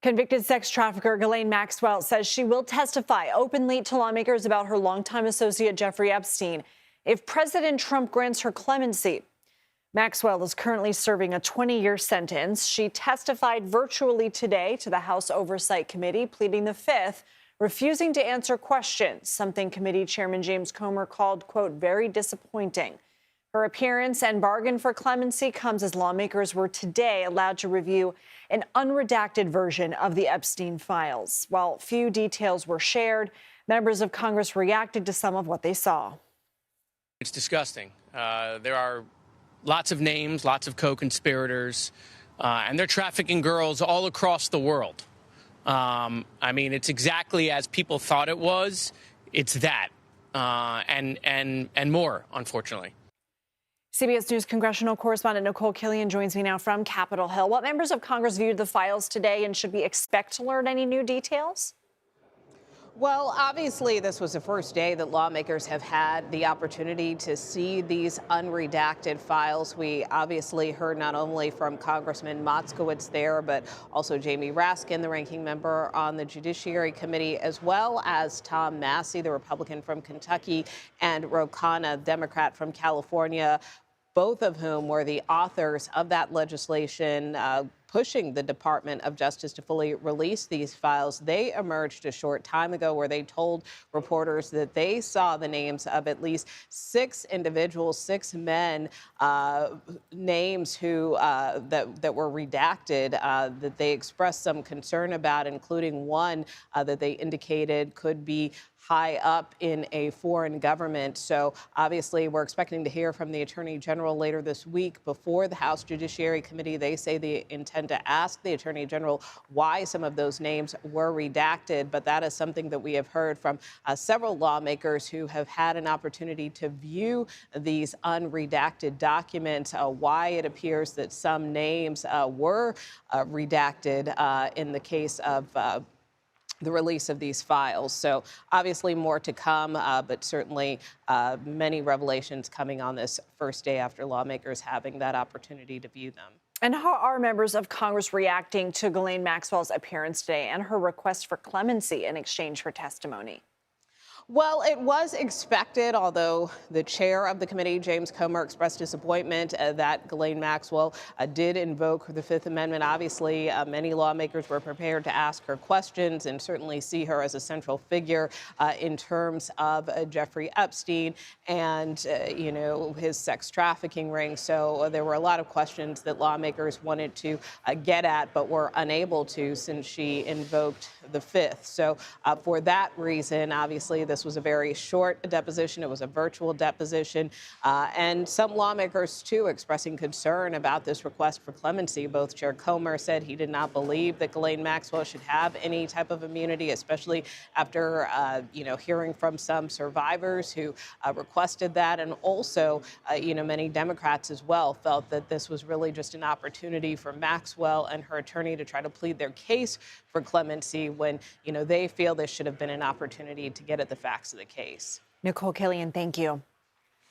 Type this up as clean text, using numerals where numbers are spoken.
Convicted sex trafficker Ghislaine Maxwell says she will testify openly to lawmakers about her longtime associate Jeffrey Epstein if President Trump grants her clemency. Maxwell is currently serving a 20-year sentence. She testified virtually today to the House Oversight Committee, pleading the Fifth, refusing to answer questions, something committee chairman James Comer called, quote, very disappointing. Her appearance and bargain for clemency comes as lawmakers were today allowed to review an unredacted version of the Epstein files. While few details were shared, members of Congress reacted to some of what they saw. It's disgusting. There are lots of names, lots of co-conspirators, and they're trafficking girls all across the world. I mean, it's exactly as people thought it was. It's that, and more, unfortunately. CBS News congressional correspondent Nikole Killion joins me now from Capitol Hill. What members of Congress viewed the files today, and should we expect to learn any new details? Well, obviously, this was the first day that lawmakers have had the opportunity to see these unredacted files. We obviously heard not only from Congressman Moskowitz there, but also Jamie Raskin, the ranking member on the Judiciary Committee, as well as Tom Massey, the Republican from Kentucky, and Ro Khanna, Democrat from California, both of whom were the authors of that legislation pushing the Department of Justice to fully release these files. They emerged a short time ago where they told reporters that they saw the names of at least 6 individuals, 6 men, names who that were redacted, that they expressed some concern about, including one that they indicated could be high up in a foreign government. So obviously we're expecting to hear from the Attorney General later this week before the House Judiciary Committee. They say they intend to ask the Attorney General why some of those names were redacted, but that is something that we have heard from several lawmakers who have had an opportunity to view these unredacted documents, why it appears that some names were redacted in the case of the release of these files. So obviously more to come, but certainly many revelations coming on this first day after lawmakers having that opportunity to view them. And how are members of Congress reacting to Ghislaine Maxwell's appearance today and her request for clemency in exchange for testimony? Well, it was expected, although the chair of the committee, James Comer, expressed disappointment that Ghislaine Maxwell did invoke the Fifth Amendment. Obviously, many lawmakers were prepared to ask her questions and certainly see her as a central figure in terms of Jeffrey Epstein and, you know, his sex trafficking ring. So there were a lot of questions that lawmakers wanted to get at, but were unable to since she invoked the Fifth. So for that reason, obviously, this was a very short deposition. It was a virtual deposition. And some lawmakers, too, expressing concern about this request for clemency. Both Chair Comer said he did not believe that Ghislaine Maxwell should have any type of immunity, especially after, you know, hearing from some survivors who requested that. And also, you know, many Democrats as well felt that this was really just an opportunity for Maxwell and her attorney to try to plead their case for clemency when, you know, they feel this should have been an opportunity to get at the facts of the case. Nikole Killion, thank you.